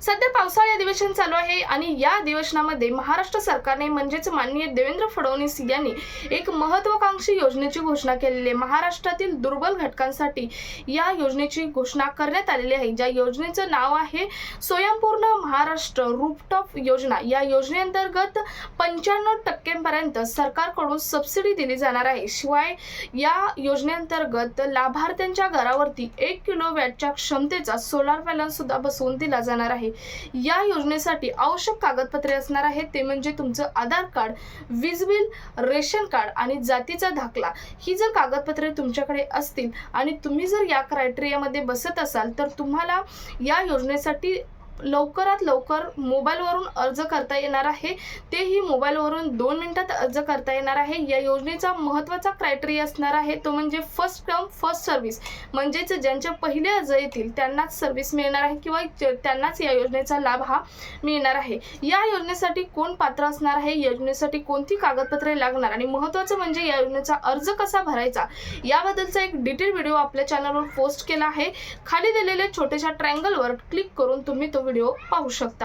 सध्या पावसाळी अधिवेशन चालू आहे आणि या अधिवेशनामध्ये महाराष्ट्र सरकारने म्हणजेच माननीय देवेंद्र फडणवीस यांनी एक महत्त्वाकांक्षी योजनेची घोषणा केलेली आहे। महाराष्ट्रातील दुर्बल घटकांसाठी या योजनेची घोषणा करण्यात आलेली आहे। ज्या योजनेचं नाव आहे स्वयंपूर्ण महाराष्ट्र रूफटॉप योजना। या योजनेअंतर्गत 95% पर्यंत सरकारकडून सबसिडी दिली जाणार आहे। शिवाय या योजनेअंतर्गत लाभार्थ्यांच्या घरावरती 1 किलोवॅटच्या क्षमतेचा सोलार पॅनल सुद्धा बसवून दिला जाणार आहे। या योजनेसाठी आवश्यक कागदपत्रे असणार आहेत ते म्हणजे तुमचं आधार कार्ड, वीज बिल, रेशन कार्ड आणि जातीचा दाखला। ही जर कागदपत्रे तुमच्याकडे असतील आणि तुम्ही जर या क्रायटेरियामध्ये बसत असाल तर तुम्हाला या योजनेसाठी लवकरात लवकर मोबाईलवरून अर्ज करता येणार आहे। तेही मोबाईलवरून 2 मिनिटात अर्ज करता येणार आहे। या योजनेचा महत्त्वाचा क्रायटेरिया असणार आहे तो म्हणजे फर्स्ट कम फर्स्ट सर्व्हिस, म्हणजेच ज्यांचे पहिले अर्ज येतील त्यांनाच सर्व्हिस मिळणार आहे किंवा त्यांनाच या योजनेचा लाभ हा मिळणार आहे। या योजनेसाठी कोण पात्र असणार आहे, योजनेसाठी कोणती कागदपत्रे लागणार आणि महत्त्वाचं म्हणजे या योजनेचा अर्ज कसा भरायचा याबद्दलचा एक डिटेल व्हिडिओ आपल्या चॅनलवर पोस्ट केला आहे। खाली दिलेल्या छोट्याशा ट्रायंगलवर क्लिक करून तुम्ही तो व्हिडिओ पाहू शकता।